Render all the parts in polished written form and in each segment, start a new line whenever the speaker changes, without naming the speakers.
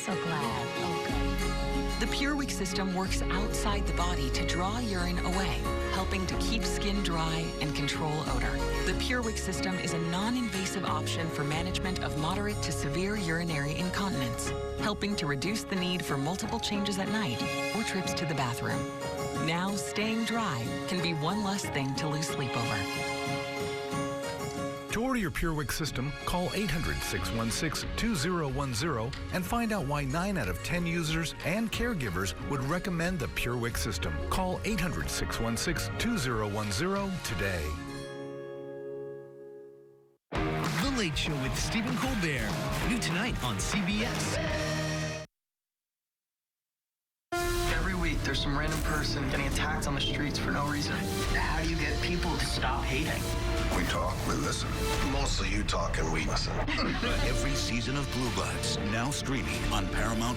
So glad. Oh, good.
The Kgpe system works outside the body to draw urine away, helping to keep skin dry and control odor. The Kgpe system is a non-invasive option for management of moderate to severe urinary incontinence, helping to reduce the need for multiple changes at night or trips to the bathroom. Now, staying dry can be one less thing to lose sleep over.
To order your Kgpe system, call 800-616-2010 and find out why 9 out of 10 users and caregivers would recommend the Kgpe system. Call 800-616-2010 today.
The Late Show with Stephen Colbert. New tonight on CBS.
Every week, there's some random person getting attacked on the streets for no reason. How do you get people to stop hating?
We talk, we listen. Mostly you talk and we listen.
Every season of Blue Bloods, now streaming on Paramount+.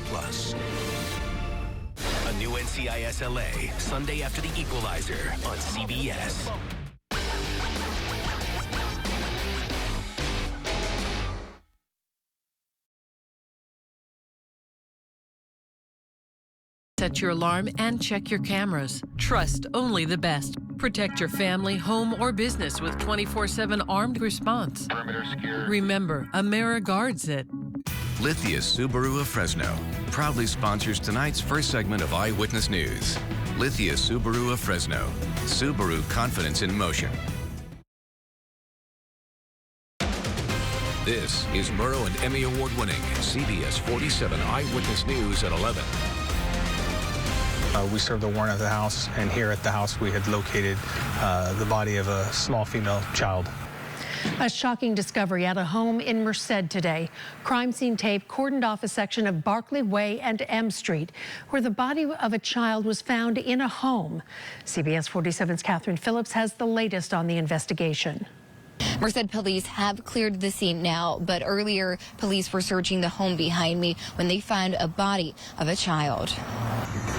A new NCIS LA, Sunday after The Equalizer on CBS.
Set your alarm and check your cameras. Trust only the best. Protect your family, home, or business with 24/7 armed response.
Perimeter secure.
Remember, AmeriGuards it.
Lithia Subaru of Fresno proudly sponsors tonight's first segment of Eyewitness News. Lithia Subaru of Fresno. Subaru confidence in motion. This is Murrow and Emmy Award-winning CBS 47 Eyewitness News at 11.
We served a warrant at the house, and here at the house we had located the body of a small female child.
A shocking discovery at a home in Merced today. Crime scene tape cordoned off a section of Barclay Way and M Street, where the body of a child was found in a home. CBS 47's Catherine Phillips has the latest on the investigation.
Merced police have cleared the scene now, but earlier police were searching the home behind me when they found a body of a child.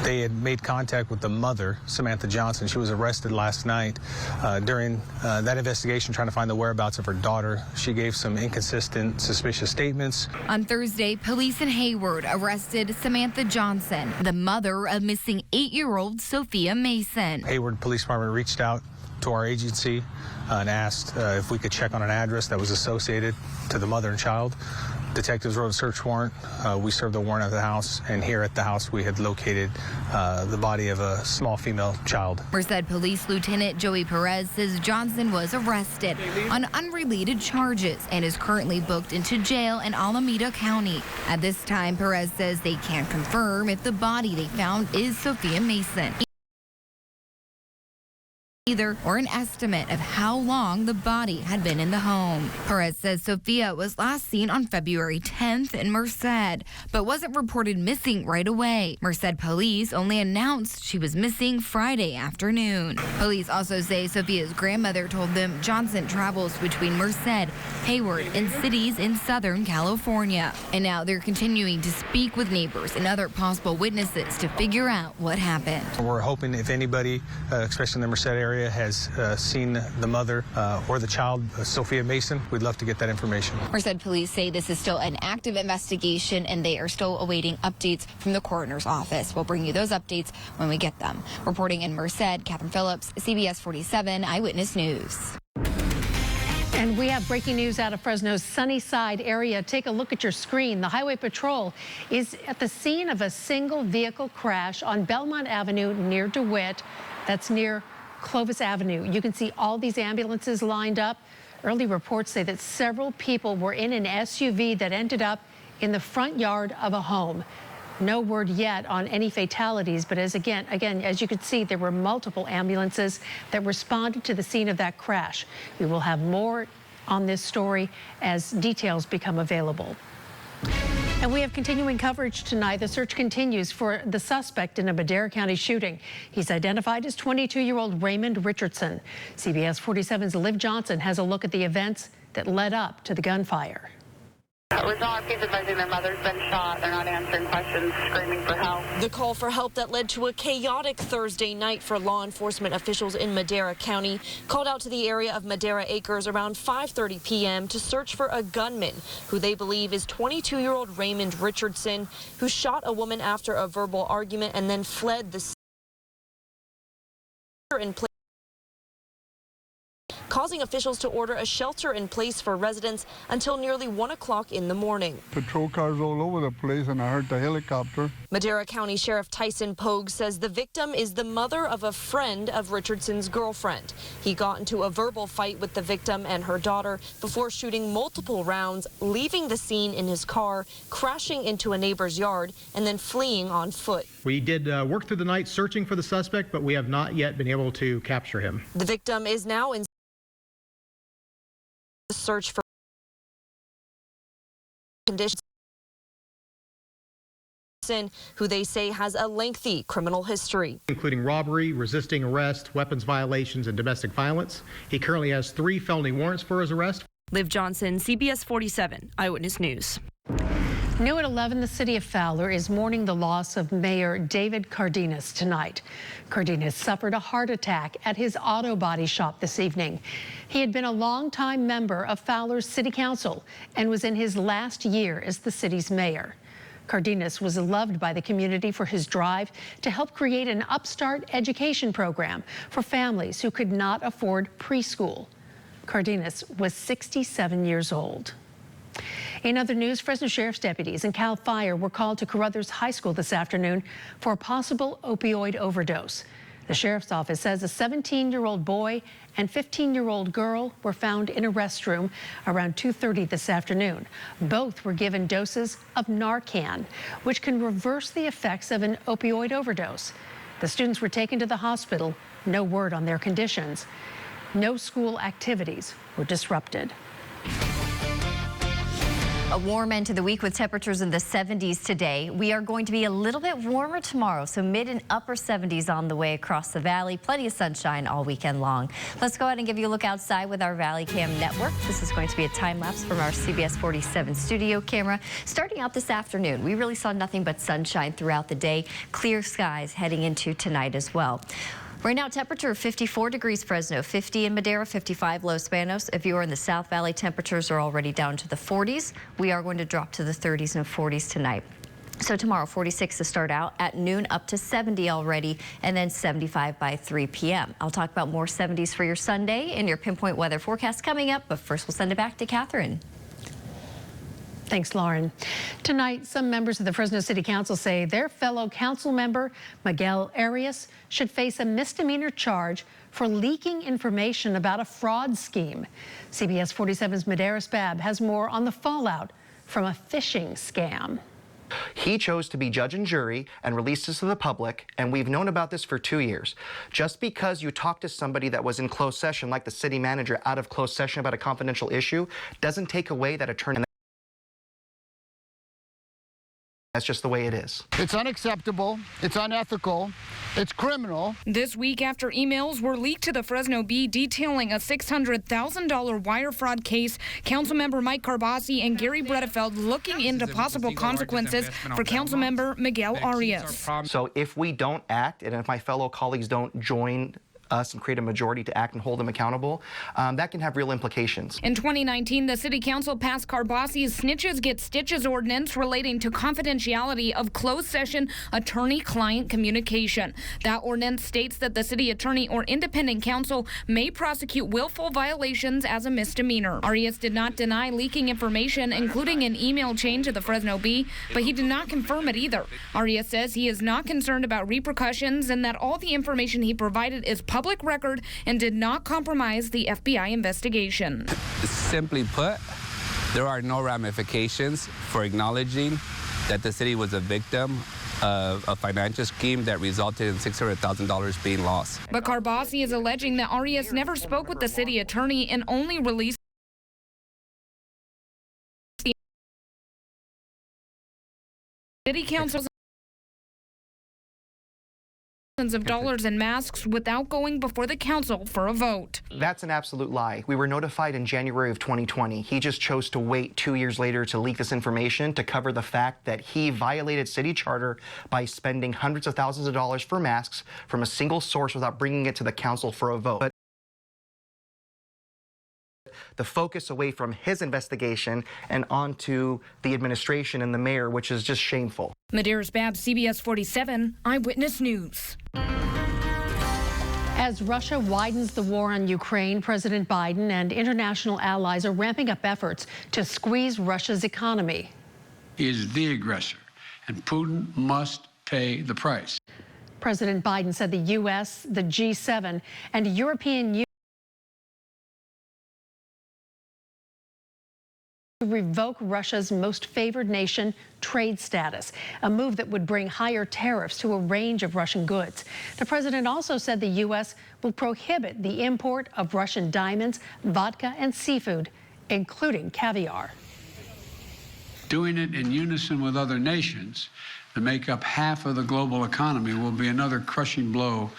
They had made contact with the mother, Samantha Johnson. She was arrested last night. During that investigation, trying to find the whereabouts of her daughter, she gave some inconsistent, suspicious statements.
On Thursday, police in Hayward arrested Samantha Johnson, the mother of missing 8-year-old Sophia Mason.
Hayward Police Department reached out to our agency and asked if we could check on an address that was associated to the mother and child. Detectives wrote a search warrant. We served a warrant at the house, and here at the house we had located the body of a small female child.
Merced Police Lieutenant Joey Perez says Johnson was arrested on unrelated charges and is currently booked into jail in Alameda County. At this time, Perez says they can't confirm if the body they found is Sophia Mason or an estimate of how long the body had been in the home. Perez says Sophia was last seen on February 10th in Merced, but wasn't reported missing right away. Merced police only announced she was missing Friday afternoon. Police also say Sophia's grandmother told them Johnson travels between Merced, Hayward, and cities in Southern California. And now they're continuing to speak with neighbors and other possible witnesses to figure out what happened.
We're hoping if anybody, especially in the Merced area, has seen the mother or the child, Sophia Mason, we'd love to get that information.
Merced police say this is still an active investigation and they are still awaiting updates from the coroner's office. We'll bring you those updates when we get them. Reporting in Merced, Catherine Phillips, CBS 47 Eyewitness News.
And we have breaking news out of Fresno's Sunnyside area. Take a look at your screen. The Highway Patrol is at the scene of a single vehicle crash on Belmont Avenue near DeWitt. That's near Clovis Avenue. You can see all these ambulances lined up. Early reports say that several people were in an SUV that ended up in the front yard of a home. No word yet on any fatalities, but as you can see, there were multiple ambulances that responded to the scene of that crash. We will have more on this story as details become available. And we have continuing coverage tonight. The search continues for the suspect in a Madera County shooting. He's identified as 22-year-old Raymond Richardson. CBS 47's Liv Johnson has a look at the events that led up to the gunfire.
We're on our feet advising their mother's been shot. They're not answering questions, screaming for help.
The call for help that led to a chaotic Thursday night for law enforcement officials in Madera County called out to the area of Madera Acres around 5:30 p.m. to search for a gunman who they believe is 22-year-old Raymond Richardson, who shot a woman after a verbal argument and then fled the scene in place, causing officials to order a shelter in place for residents until nearly 1 o'clock in the morning.
Patrol cars all over the place, and I heard the helicopter.
Madera County Sheriff Tyson Pogue says the victim is the mother of a friend of Richardson's girlfriend. He got into a verbal fight with the victim and her daughter before shooting multiple rounds, leaving the scene in his car, crashing into a neighbor's yard, and then fleeing on foot.
We did work through the night searching for the suspect, but we have not yet been able to capture him.
The victim is now in search for conditions, who they say has a lengthy criminal history,
including robbery, resisting arrest, weapons violations, and domestic violence. He currently has 3 felony warrants for his arrest.
Liv Johnson, CBS 47 Eyewitness News.
New at 11, the city of Fowler is mourning the loss of Mayor David Cardenas tonight. Cardenas suffered a heart attack at his auto body shop this evening. He had been a longtime member of Fowler's city council and was in his last year as the city's mayor. Cardenas was loved by the community for his drive to help create an upstart education program for families who could not afford preschool. Cardenas was 67 years old. In other news, Fresno Sheriff's deputies and CAL FIRE were called to Carruthers High School this afternoon for a possible opioid overdose. The sheriff's office says a 17-year-old boy and 15-year-old girl were found in a restroom around 2:30 this afternoon. Both were given doses of Narcan, which can reverse the effects of an opioid overdose. The students were taken to the hospital. No word on their conditions. No school activities were disrupted.
A warm end to the week with temperatures in the 70s today. We are going to be a little bit warmer tomorrow, so mid and upper 70s on the way across the valley. Plenty of sunshine all weekend long. Let's go ahead and give you a look outside with our Valley Cam network. This is going to be a time lapse from our CBS 47 studio camera. Starting out this afternoon, we really saw nothing but sunshine throughout the day. Clear skies heading into tonight as well. Right now, temperature 54 degrees Fresno, 50 in Madera, 55 Los Banos. If you are in the South Valley, temperatures are already down to the 40s. We are going to drop to the 30s and 40s tonight. So tomorrow, 46 to start out, at noon up to 70 already, and then 75 by 3 p.m. I'll talk about more 70s for your Sunday and your pinpoint weather forecast coming up, but first we'll send it back to Catherine.
Thanks, Lauren. Tonight, some members of the Fresno City Council say their fellow council member, Miguel Arias, should face a misdemeanor charge for leaking information about a fraud scheme. CBS 47's Madera Spab has more on the fallout from a phishing scam.
He chose to be judge and jury and released this to the public, and we've known about this for 2 years. Just because you talk to somebody that was in closed session, like the city manager, out of closed session about a confidential issue, doesn't take away that attorney. That's just the way it is.
It's unacceptable. It's unethical. It's criminal.
This week, after emails were leaked to the Fresno Bee detailing a $600,000 wire fraud case, Councilmember Mike Carbasi and Gary Bredefeld looking into possible consequences for Councilmember Miguel Arias.
So if we don't act, and if my fellow colleagues don't join us and create a majority to act and hold them accountable, that can have real implications.
In 2019, the City Council passed Carbasi's Snitches Get Stitches ordinance relating to confidentiality of closed session attorney-client communication. That ordinance states that the city attorney or independent counsel may prosecute willful violations as a misdemeanor. Arias did not deny leaking information, including an email chain to the Fresno Bee, but he did not confirm it either. Arias says he is not concerned about repercussions and that all the information he provided is public record and did not compromise the FBI investigation.
Simply put, there are no ramifications for acknowledging that the city was a victim of a financial scheme that resulted in $600,000 being lost.
But Carbasi is alleging that Arias never spoke with the city attorney and only released the city council's of dollars in masks without going before the council for a vote.
That's an absolute lie. We were notified in January of 2020. He just chose to wait 2 years later to leak this information to cover the fact that he violated city charter by spending hundreds of thousands of dollars for masks from a single source without bringing it to the council for a vote. But the focus away from his investigation and onto the administration and the mayor, which is just shameful.
Madeiras Babs, CBS 47 Eyewitness News.
As Russia widens the war on Ukraine, President Biden and international allies are ramping up efforts to squeeze Russia's economy.
He is the aggressor, and Putin must pay the price.
President Biden said the U.S., the G7, and European Union to revoke Russia's most favored nation trade status, a move that would bring higher tariffs to a range of Russian goods. The president also said the U.S. will prohibit the import of Russian diamonds, vodka, and seafood, including caviar.
Doing it in unison with other nations that make up half of the global economy will be another crushing blow.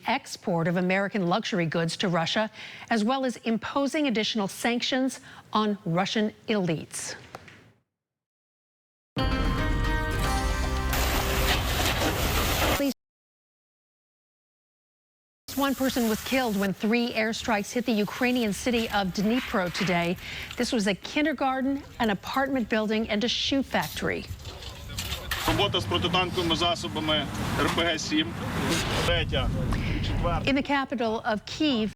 Export of American luxury goods to Russia, as well as imposing additional sanctions on Russian elites. One person was killed when 3 airstrikes hit the Ukrainian city of Dnipro today. This was a kindergarten, an apartment building, and a shoe factory.
Робота з протитанковими засобами РПГ-7. Третя.
In the capital of Kyiv,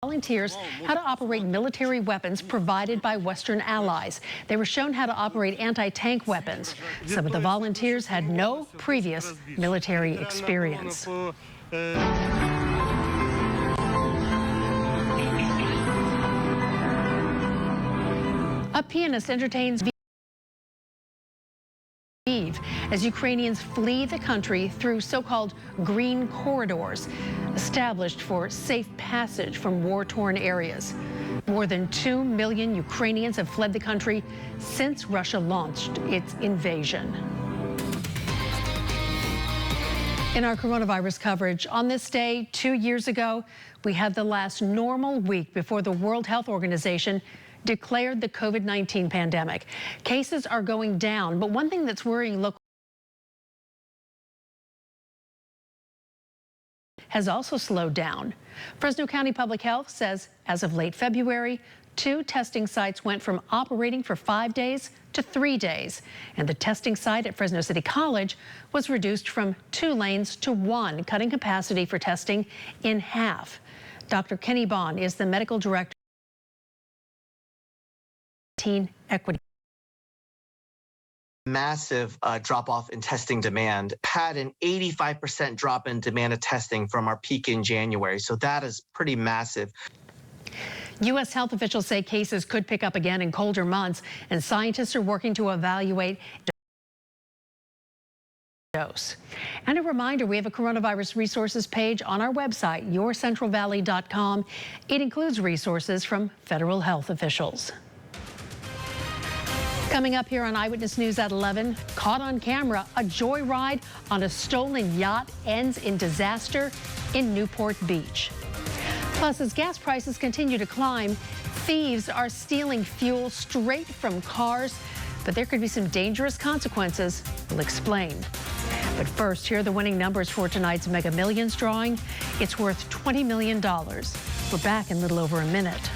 volunteers how to operate military weapons provided by Western allies. They were shown how to operate anti-tank weapons. Some of the volunteers had no previous military experience. A pianist entertains as Ukrainians flee the country through so-called green corridors established for safe passage from war-torn areas. More than 2 million Ukrainians have fled the country since Russia launched its invasion. In our coronavirus coverage, on this day 2 years ago, we had the last normal week before the World Health Organization declared the COVID-19 pandemic. Cases are going down, but one thing that's worrying locals has also slowed down. Fresno County Public Health says as of late February, 2 testing sites went from operating for 5 days to 3 days. And the testing site at Fresno City College was reduced from 2 lanes to 1, cutting capacity for testing in half. Dr. Kenny Bond is the medical director of Equity.
Massive drop-off in testing demand, had an 85% drop in demand of testing from our peak in January. So that is pretty massive.
U.S. health officials say cases could pick up again in colder months, and scientists are working to evaluate dose. And a reminder, we have a coronavirus resources page on our website, yourcentralvalley.com. It includes resources from federal health officials. Coming up here on Eyewitness News at 11, caught on camera, a joyride on a stolen yacht ends in disaster in Newport Beach. Plus, as gas prices continue to climb, thieves are stealing fuel straight from cars, but there could be some dangerous consequences. We'll explain. But first, here are the winning numbers for tonight's Mega Millions drawing. It's worth $20 million. We're back in a little over a minute.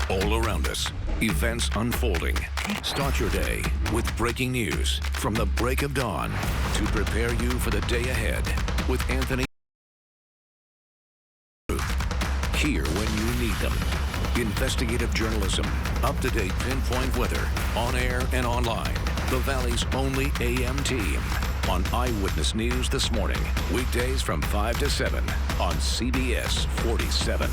All around us, events unfolding. Start your day with breaking news from the break of dawn to prepare you for the day ahead with Anthony. Here when you need them. Investigative journalism, up-to-date pinpoint weather, on air and online. The Valley's only AM team on Eyewitness News this morning. Weekdays from 5 to 7 on CBS 47.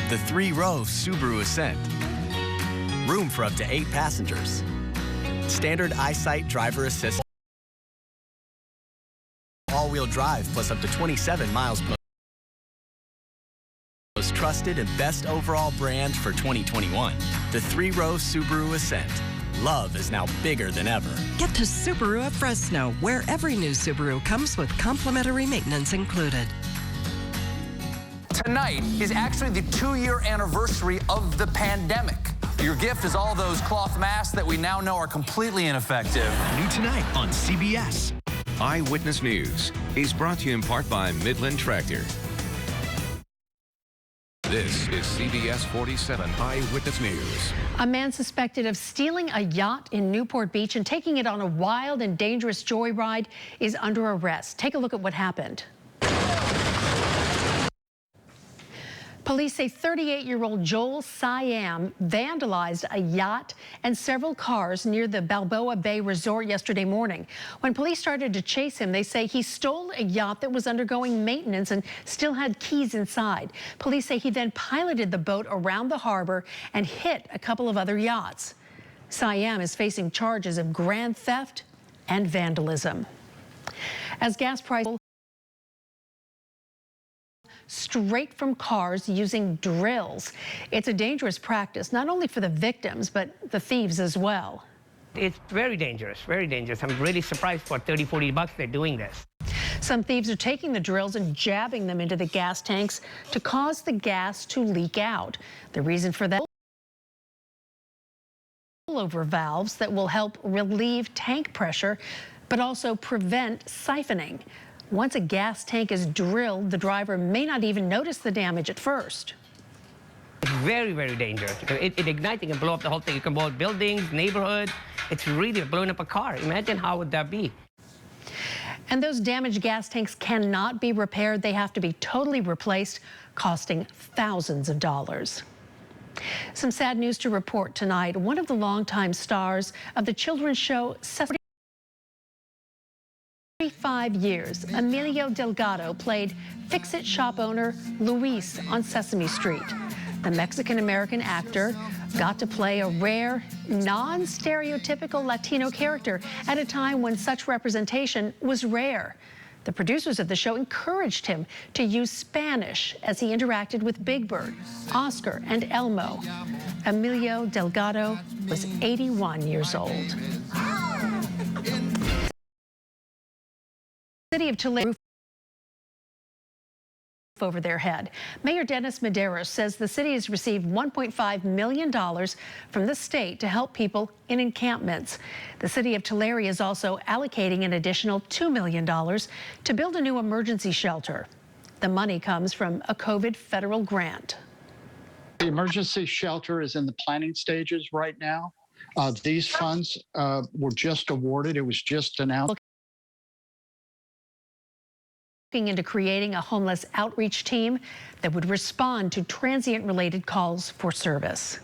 The 3-row Subaru Ascent. Room for up to 8 passengers. Standard eyesight driver assist. All-wheel drive plus up to 27 miles per trusted and best overall brand for 2021. The 3-row Subaru Ascent. Love is now bigger than ever.
Get to Subaru of Fresno, where every new Subaru comes with complimentary maintenance included.
Tonight is actually the 2-year anniversary of the pandemic. Your gift is all those cloth masks that we now know are completely ineffective.
New tonight on CBS. Eyewitness News is brought to you in part by Midland Tractor. This is CBS 47 Eyewitness News.
A man suspected of stealing a yacht in Newport Beach and taking it on a wild and dangerous joyride is under arrest. Take a look at what happened. Police say 38-year-old Joel Siam vandalized a yacht and several cars near the Balboa Bay Resort yesterday morning. When police started to chase him, they say he stole a yacht that was undergoing maintenance and still had keys inside. Police say he then piloted the boat around the harbor and hit a couple of other yachts. Siam is facing charges of grand theft and vandalism. As gas prices straight from cars using drills. It's a dangerous practice, not only for the victims, but the thieves as well.
It's very dangerous, very dangerous. I'm really surprised for 30, 40 bucks they're doing this.
Some thieves are taking the drills and jabbing them into the gas tanks to cause the gas to leak out. The reason for that, over valves that will help relieve tank pressure, but also prevent siphoning. Once a gas tank is drilled, the driver may not even notice the damage at first.
It's very, very dangerous. It ignites, it can blow up the whole thing. It can blow up buildings, neighborhood. It's really blowing up a car. Imagine how would that be?
And those damaged gas tanks cannot be repaired. They have to be totally replaced, costing thousands of dollars. Some sad news to report tonight. One of the longtime stars of the children's show Sesame 35 years, Emilio Delgado played fix-it shop owner Luis on Sesame Street. The Mexican-American actor got to play a rare, non-stereotypical Latino character at a time when such representation was rare. The producers of the show encouraged him to use Spanish as he interacted with Big Bird, Oscar, and Elmo. Emilio Delgado was 81 years old. City of Tulare over their head. Mayor Dennis Medeiros says the city has received $1.5 million from the state to help people in encampments. The city of Tulare is also allocating an additional $2 million to build a new emergency shelter. The money comes from a COVID federal grant.
The emergency shelter is in the planning stages right now. These funds were just awarded. It was just announced.
Into creating a homeless outreach team that would respond to transient-related calls for service.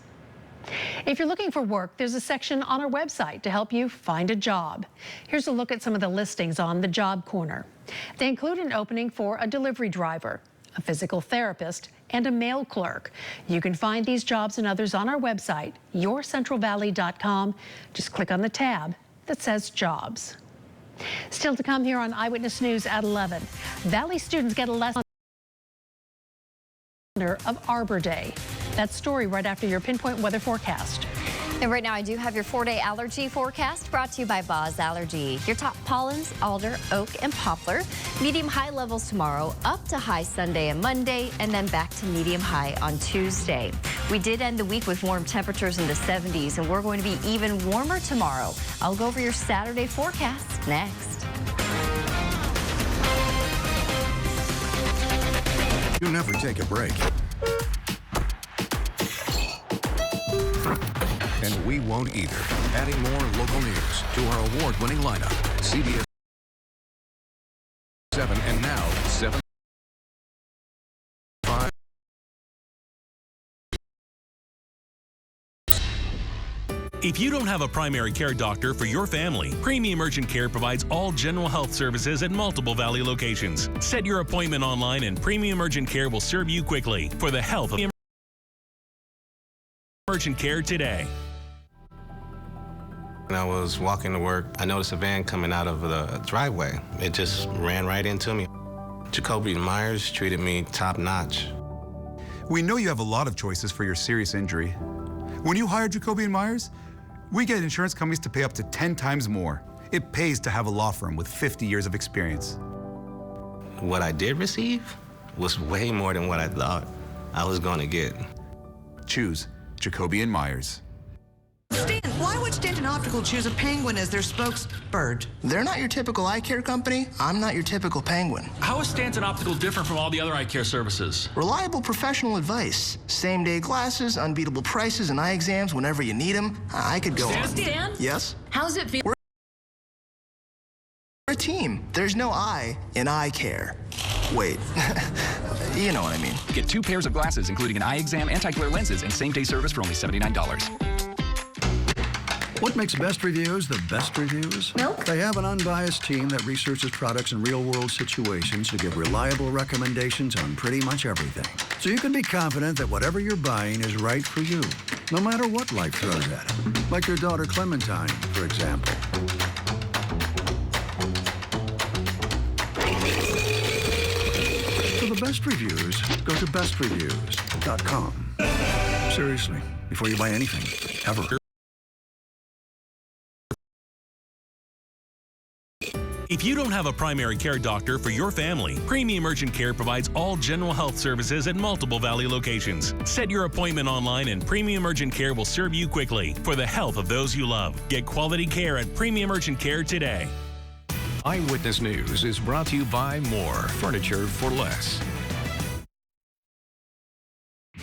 If you're looking for work, there's a section on our website to help you find a job. Here's a look at some of the listings on the Job Corner. They include an opening for a delivery driver, a physical therapist, and a mail clerk. You can find these jobs and others on our website, yourcentralvalley.com. Just click on the tab that says Jobs. Still to come here on Eyewitness News at 11. Valley students get a lesson of Arbor Day. That story right after your pinpoint weather forecast.
And right now I do have your 4-day allergy forecast brought to you by Boz Allergy. Your top pollens, alder, oak, and poplar. Medium high levels tomorrow, up to high Sunday and Monday, and then back to medium high on Tuesday. We did end the week with warm temperatures in the 70s, and we're going to be even warmer tomorrow. I'll go over your Saturday forecast next.
You never take a break. And we won't either. Adding more local news to our award-winning lineup. CBS 7 and now 7. 5.
If you don't have a primary care doctor for your family, Premium Urgent Care provides all general health services at multiple Valley locations. Set your appointment online and Premium Urgent Care will serve you quickly for the health of Urgent Care today.
When I was walking to work, I noticed a van coming out of the driveway. It just ran right into me. Kgpe Myers treated me top notch.
We know you have a lot of choices for your serious injury. When you hire Kgpe & Myers, we get insurance companies to pay up to 10 times more. It pays to have a law firm with 50 years of experience.
What I did receive was way more than what I thought I was going to get.
Choose Kgpe & Myers.
Stan, why would Stanton Optical choose a penguin as their spokesbird? They're not your typical eye care company. I'm not your typical penguin.
How is Stanton Optical different from all the other eye care services?
Reliable professional advice. Same-day glasses, unbeatable prices, and eye exams whenever you need them. I could go on.
Stan?
Yes?
How's it feel?
We're a team. There's no I in eye care. Wait, you know what I mean.
Get 2 pairs of glasses, including an eye exam, anti-glare lenses, and same-day service for only $79.
What makes Best Reviews the best reviews?
Milk?
They have an unbiased team that researches products in real-world situations to give reliable recommendations on pretty much everything. So you can be confident that whatever you're buying is right for you, no matter what life throws at it. Like your daughter Clementine, for example. For the best reviews, go to bestreviews.com. Seriously, before you buy anything, ever.
If you don't have a primary care doctor for your family, Premium Urgent Care provides all general health services at multiple Valley locations. Set your appointment online and Premium Urgent Care will serve you quickly for the health of those you love. Get quality care at Premium Urgent Care today.
Eyewitness News is brought to you by More Furniture for Less.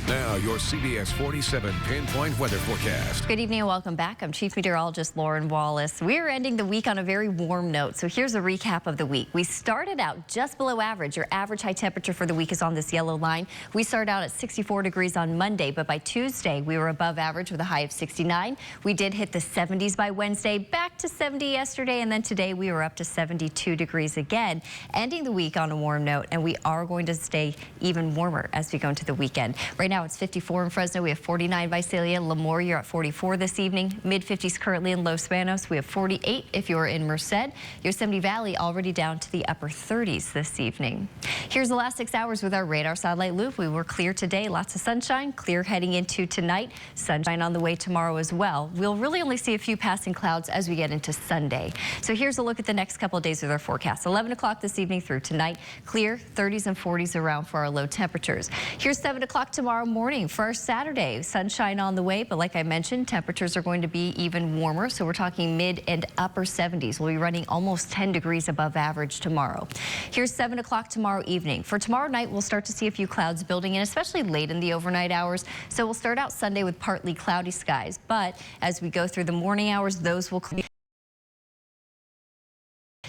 Now, your CBS 47 pinpoint weather forecast.
Good evening and welcome back. I'm Chief Meteorologist Lauren Wallace. We're ending the week on a very warm note, so here's a recap of the week. We started out just below average. Your average high temperature for the week is on this yellow line. We started out at 64 degrees on Monday, but by Tuesday, we were above average with a high of 69. We did hit the 70s by Wednesday, back to 70 yesterday, and then today we were up to 72 degrees again, ending the week on a warm note, and we are going to stay even warmer as we go into the weekend. Right now, it's 54 in Fresno. We have 49 Visalia. Lemoore, you're at 44 this evening. Mid-50s currently in Los Banos. We have 48 if you're in Merced. Yosemite Valley already down to the upper 30s this evening. Here's the last 6 hours with our radar satellite loop. We were clear today. Lots of sunshine. Clear heading into tonight. Sunshine on the way tomorrow as well. We'll really only see a few passing clouds as we get into Sunday. So here's a look at the next couple of days with our forecast. 11 o'clock this evening through tonight. Clear, 30s and 40s around for our low temperatures. Here's 7 o'clock tomorrow morning for our Saturday. Sunshine on the way, but like I mentioned, temperatures are going to be even warmer. So we're talking mid and upper 70s. We'll be running almost 10 degrees above average tomorrow. Here's 7 o'clock tomorrow evening. For tomorrow night, we'll start to see a few clouds building in, especially late in the overnight hours. So we'll start out Sunday with partly cloudy skies, but as we go through the morning hours, those will clear.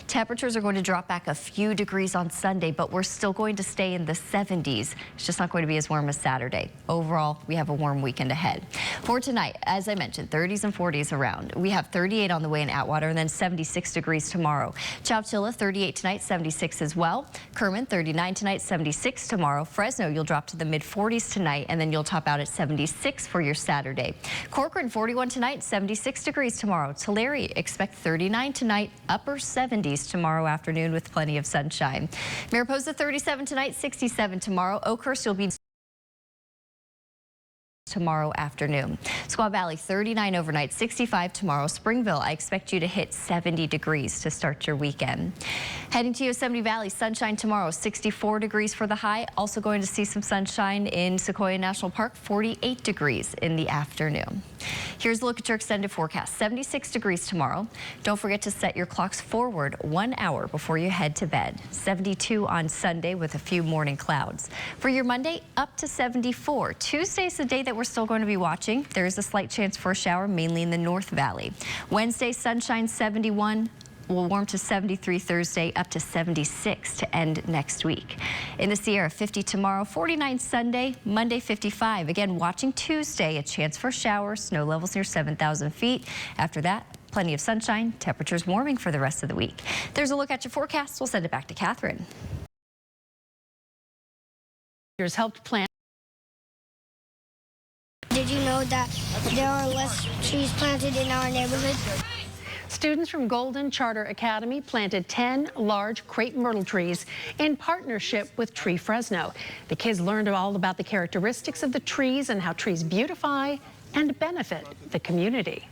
Temperatures are going to drop back a few degrees on Sunday, but we're still going to stay in the 70s. It's just not going to be as warm as Saturday. Overall, we have a warm weekend ahead. For tonight, as I mentioned, 30s and 40s around. We have 38 on the way in Atwater and then 76 degrees tomorrow. Chowchilla, 38 tonight, 76 as well. Kerman, 39 tonight, 76 tomorrow. Fresno, you'll drop to the mid-40s tonight, and then you'll top out at 76 for your Saturday. Corcoran, 41 tonight, 76 degrees tomorrow. Tulare, expect 39 tonight, upper 70s tomorrow afternoon with plenty of sunshine. Mariposa 37 tonight, 67 tomorrow. Oakhurst, you'll be tomorrow afternoon. Squaw Valley 39 overnight, 65 tomorrow. Springville, I expect you to hit 70 degrees to start your weekend. Heading to Yosemite Valley, sunshine tomorrow, 64 degrees for the high. Also going to see some sunshine in Sequoia National Park, 48 degrees in the afternoon. Here's a look at your extended forecast. 76 degrees tomorrow. Don't forget to set your clocks forward 1 hour before you head to bed. 72 on Sunday with a few morning clouds. For your Monday, up to 74. Tuesday's the day that we're still going to be watching. There is a slight chance for a shower, mainly in the North Valley. Wednesday, sunshine, 71. Will warm to 73 Thursday, up to 76 to end next week. In the Sierra, 50 tomorrow, 49 Sunday, Monday 55. Again, watching Tuesday, a chance for showers, snow levels near 7,000 feet. After that, plenty of sunshine, temperatures warming for the rest of the week. There's a look at your forecast. We'll send it back to Catherine.
Helped plan.
Did you know that there are less trees planted in our neighborhood?
Students from Golden Charter Academy planted 10 large crepe myrtle trees in partnership with Tree Fresno. The kids learned all about the characteristics of the trees and how trees beautify and benefit the community.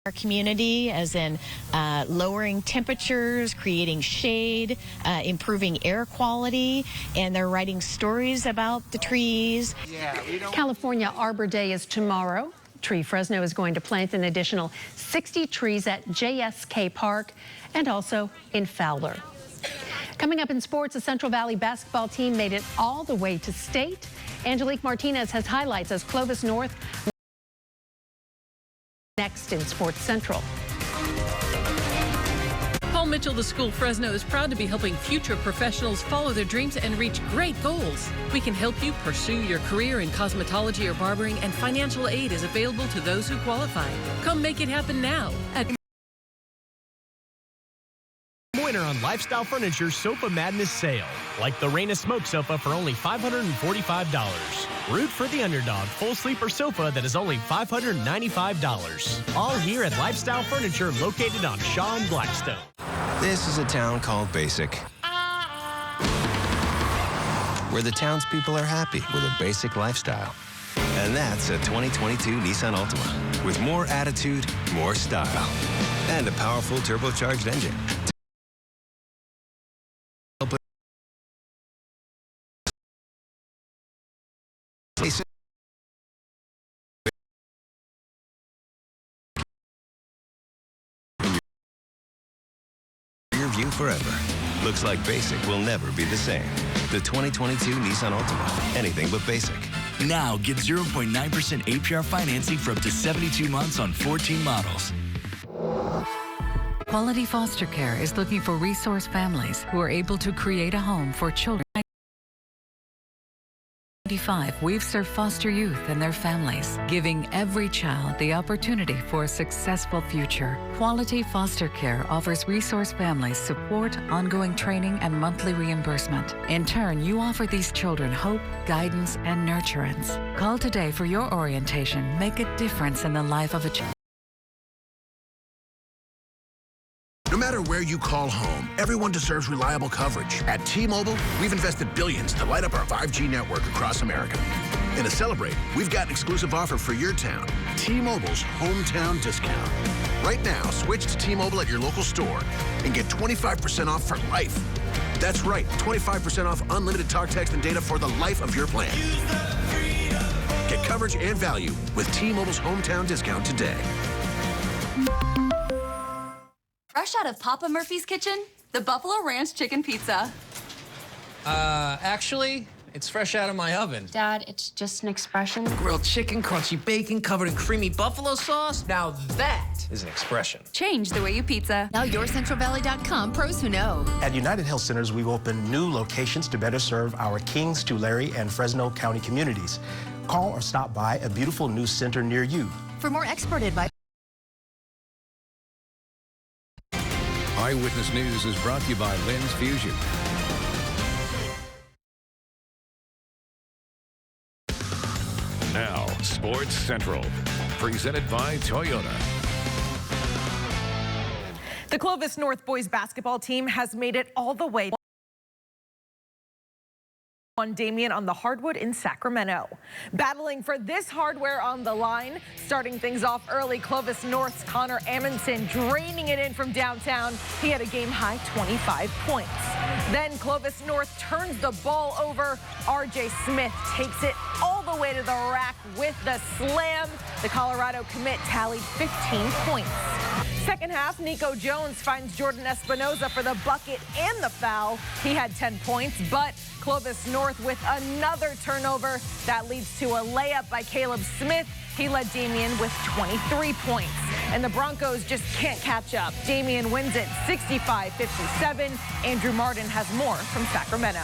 Our community, as in lowering temperatures, creating shade, improving air quality, and they're writing stories about the trees.
California Arbor Day is tomorrow. Tree Fresno is going to plant an additional 60 trees at JSK Park and also in Fowler. Coming up in sports, the Central Valley basketball team made it all the way to state. Angelique Martinez has highlights as Clovis North next in Sports Central.
Paul Mitchell, the school Fresno, is proud to be helping future professionals follow their dreams and reach great goals. We can help you pursue your career in cosmetology or barbering, and financial aid is available to those who qualify. Come make it happen now at
winner on Lifestyle Furniture's Sofa Madness sale, like the Reina Smoke Sofa for only $545. Root for the underdog full sleeper sofa that is only $595. All here at Lifestyle Furniture, located on Shaw and Blackstone.
This is a town called Basic, where the townspeople are happy with a basic lifestyle. And that's a 2022 Nissan Altima, with more attitude, more style, and a powerful turbocharged engine. Your view forever. Looks like Basic will never be the same. The 2022 Nissan Altima. Anything but basic.
Now get 0.9% APR financing for up to 72 months on 14 models.
Quality Foster Care is looking for resource families who are able to create a home for children. We've served foster youth and their families, giving every child the opportunity for a successful future. Quality Foster Care offers resource families support, ongoing training, and monthly reimbursement. In turn, you offer these children hope, guidance, and nurturance. Call today for your orientation. Make a difference in the life of a child.
No matter where you call home, everyone deserves reliable coverage. At T-Mobile, we've invested billions to light up our 5G network across America. And to celebrate, we've got an exclusive offer for your town, T-Mobile's hometown discount. Right now, switch to T-Mobile at your local store and get 25% off for life. That's right, 25% off unlimited talk, text, and data for the life of your plan. Get coverage and value with T-Mobile's hometown discount today.
Fresh out of Papa Murphy's kitchen, the Buffalo Ranch Chicken Pizza.
Actually, it's fresh out of my oven.
Dad, it's just an expression.
Grilled chicken, crunchy bacon, covered in creamy buffalo sauce. Now that is an expression.
Change the way you pizza.
Now you're CentralValley.com pros who know.
At United Health Centers, we've opened new locations to better serve our Kings, Tulare, and Fresno County communities. Call or stop by a beautiful new center near you.
For more expert advice.
Eyewitness News is brought to you by Lens Fusion. Now, Sports Central, presented by Toyota.
The Clovis North boys basketball team has made it all the way on Damien on the hardwood in Sacramento. Battling for this hardware on the line, starting things off early, Clovis North's Connor Amundsen draining it in from downtown. He had a game-high 25 points. Then Clovis North turns the ball over. RJ Smith takes it all the way to the rack with the slam. The Colorado commit tallied 15 points. Second half, Nico Jones finds Jordan Espinoza for the bucket and the foul. He had 10 points, but Clovis North with another turnover. That leads to a layup by Caleb Smith. He led Damien with 23 points. And the Broncos just can't catch up. Damien wins it 65-57. Andrew Martin has more from Sacramento.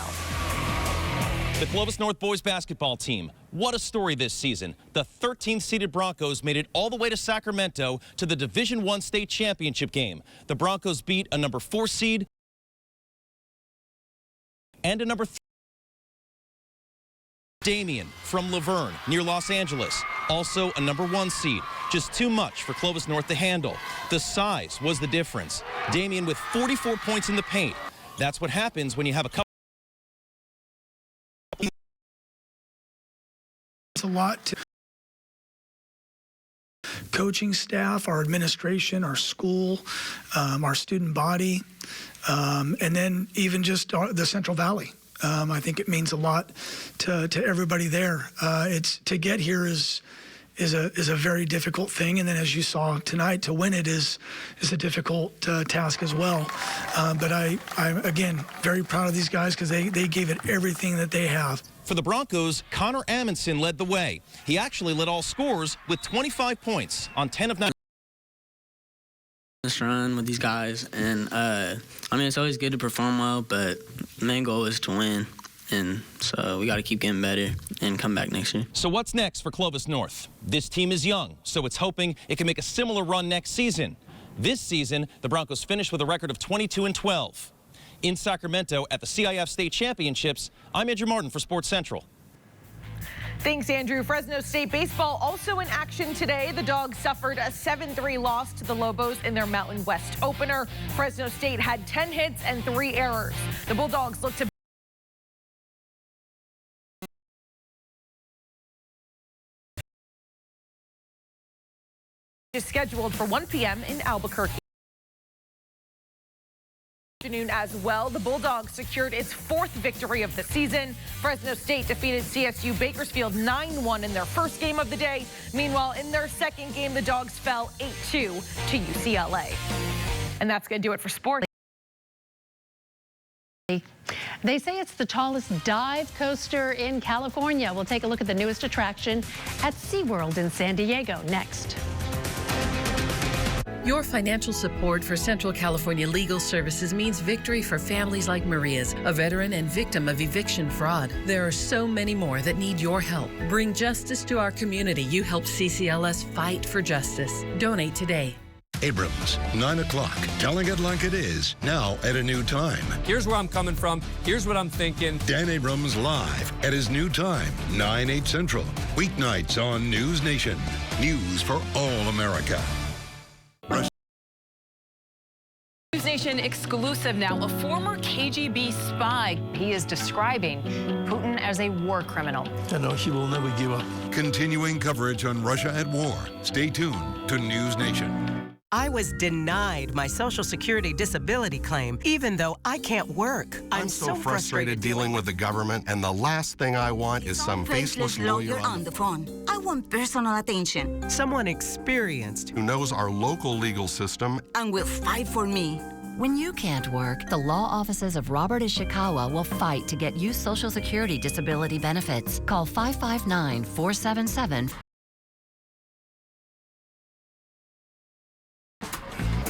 The Clovis North boys basketball team. What a story this season. The 13th seeded Broncos made it all the way to Sacramento to the Division I state championship game. The Broncos beat a number 4 seed and a number 3. Damien from Laverne near Los Angeles, also a number 1 seed. just too much for Clovis North to handle. The size was the difference. Damian with 44 points in the paint. That's what happens when you have a couple.
It's a lot to coaching staff, our administration, our school, our student body, and then even just the Central Valley. I think it means a lot to everybody there. It's to get here is a very difficult thing, and then as you saw tonight, to win it is a difficult task as well. But I'm again very proud of these guys because they gave it everything that they have.
For the Broncos, Connor Amundsen led the way. He actually led all scorers with 25 points on 10 of 9.
This run with these guys, and I mean, it's always good to perform well, but the main goal is to win, and so we got to keep getting better and come back next year.
So what's next for Clovis North? This team is young, so it's hoping it can make a similar run next season. This season, the Broncos finished with a record of 22-12. In Sacramento at the CIF State Championships, I'm Andrew Martin for Sports Central.
Thanks, Andrew. Fresno State baseball also in action today. The Dogs suffered a 7-3 loss to the Lobos in their Mountain West opener. Fresno State had 10 hits and 3 errors. The Bulldogs look to is scheduled for 1 p.m. in Albuquerque. Afternoon as well. The Bulldogs secured its 4th victory of the season. Fresno State defeated CSU Bakersfield 9-1 in their first game of the day. Meanwhile, in their second game, the Dogs fell 8-2 to UCLA. And that's going to do it for sports.
They say it's the tallest dive coaster in California. We'll take a look at the newest attraction at SeaWorld in San Diego next.
Your financial support for Central California Legal Services means victory for families like Maria's, a veteran and victim of eviction fraud. There are so many more that need your help. Bring justice to our community. You help CCLS fight for justice. Donate today.
Abrams, 9 o'clock. Telling it like it is, now at a new time.
Here's where I'm coming from. Here's what I'm thinking.
Dan Abrams live at his new time, 9/8 Central. Weeknights on News Nation. News for all America.
News Nation exclusive now, a former KGB spy. He is describing Putin as a war criminal.
I know he will never give up. Continuing coverage on Russia at war. Stay tuned to News Nation.
I was denied my Social Security disability claim, even though I can't work.
I'm so frustrated dealing with the government, and the last thing I want is some faceless lawyer
on the phone. I want personal attention.
Someone experienced
who knows our local legal system
and will fight for me.
When you can't work, the law offices of Robert Ishikawa will fight to get you Social Security disability benefits. Call 559-477.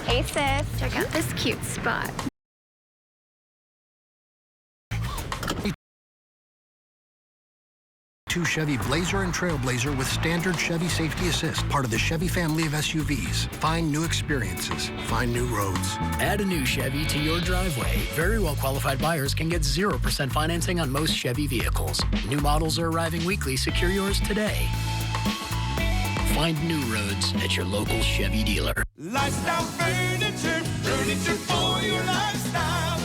Hey sis, check out this cute spot.
Two Chevy Blazer and Trailblazer with standard Chevy Safety Assist, part of the Chevy family of SUVs. Find new experiences, find new roads.
Add a new Chevy to your driveway. Very well qualified buyers can get 0% financing on most Chevy vehicles. New models are arriving weekly. Secure yours today. Find new roads at your local Chevy dealer.
Lifestyle Furniture, furniture for your lifestyle.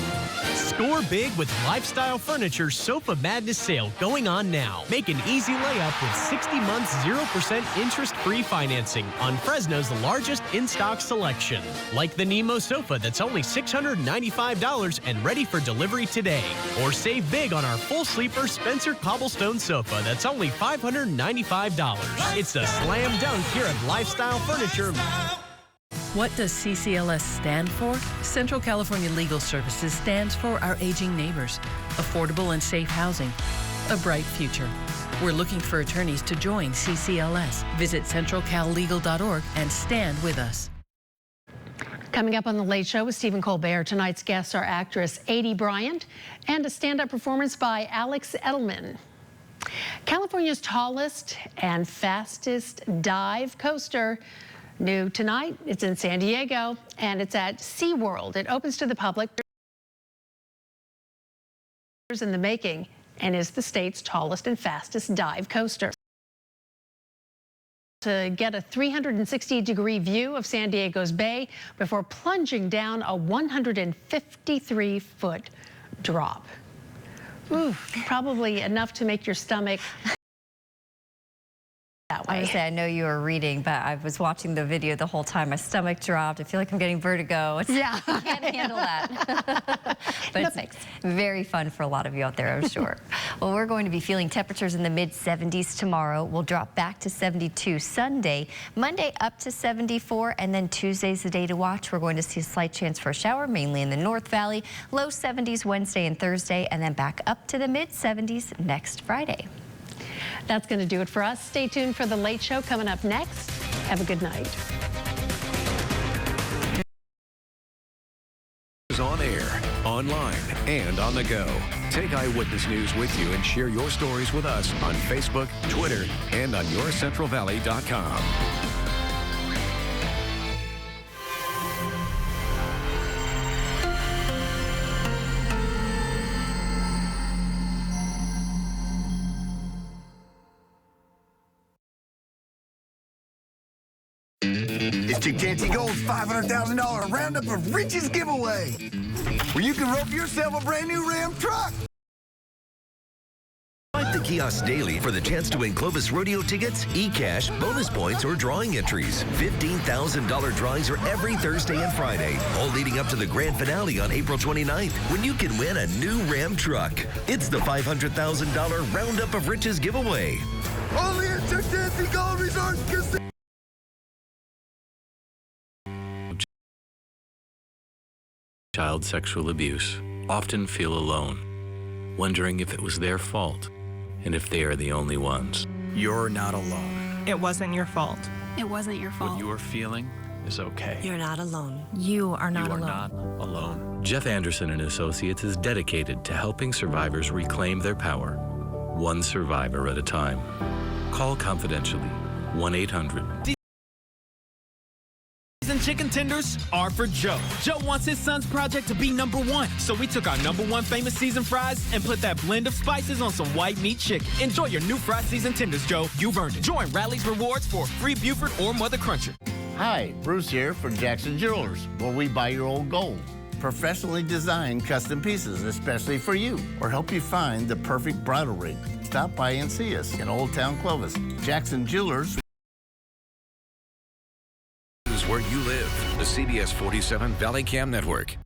Score big with Lifestyle Furniture Sofa Madness sale going on now. Make an easy layup with 60 months 0% interest-free financing on Fresno's largest in-stock selection. Like the Nemo sofa that's only $695 and ready for delivery today. Or save big on our full sleeper Spencer Cobblestone sofa that's only $595. It's a slam dunk here at Lifestyle Furniture.
What does CCLS stand for? Central California Legal Services stands for our aging neighbors, affordable and safe housing, a bright future. We're looking for attorneys to join CCLS. Visit centralcallegal.org and stand with us.
Coming up on The Late Show with Stephen Colbert, tonight's guests are actress Aidy Bryant and a stand-up performance by Alex Edelman. California's tallest and fastest dive coaster. New tonight, it's in San Diego, and it's at SeaWorld. It opens to the public in the making and is the state's tallest and fastest dive coaster. to get a 360-degree view of San Diego's bay before plunging down a 153-foot drop. Ooh, probably enough to make your stomach that way.
I was say, I know you were reading, but I was watching the video the whole time. My stomach dropped. I feel like I'm getting vertigo.
Yeah.
I can't handle that. But it's very fun for a lot of you out there, I'm sure. Well, we're going to be feeling temperatures in the mid-70s tomorrow. We'll drop back to 72 Sunday. Monday up to 74, and then Tuesday's the day to watch. We're going to see a slight chance for a shower, mainly in the North Valley. Low 70s Wednesday and Thursday, and then back up to the mid-70s next Friday.
That's going to do it for us. Stay tuned for The Late Show coming up next. Have a good night.
On air, online, and on the go. Take Eyewitness News with you and share your stories with us on Facebook, Twitter, and on yourcentralvalley.com.
It's Kgpe Gold's $500,000 Roundup of Riches giveaway, where you can rope yourself a brand new Ram truck.
Find the kiosk daily for the chance to win Clovis Rodeo tickets, e-cash, bonus points, or drawing entries. $15,000 drawings are every Thursday and Friday, all leading up to the grand finale on April 29th, when you can win a new Ram truck. It's the $500,000 Roundup of Riches giveaway.
Only at Kgpe Gold Resort Casino.
Child sexual abuse often feel alone, wondering if it was their fault and if they are the only ones.
You're not alone.
It wasn't your fault.
It wasn't your fault.
What you're feeling is okay.
You're not alone. You are not alone.
You are not alone.
Jeff Anderson and Associates is dedicated to helping survivors reclaim their power, one survivor at a time. Call confidentially, 1-800.
And chicken tenders are for Joe. Joe wants his son's project to be #1. So we took our #1 famous seasoned fries and put that blend of spices on some white meat chicken. Enjoy your new fried seasoned tenders, Joe. You've earned it. Join Rally's Rewards for free Buford or Mother Cruncher.
Hi, Bruce here for Jackson Jewelers, where we buy your old gold. Professionally designed custom pieces, especially for you, or help you find the perfect bridal ring. Stop by and see us in Old Town Clovis. Jackson Jewelers.
Where you live, the CBS 47 Valley Cam Network.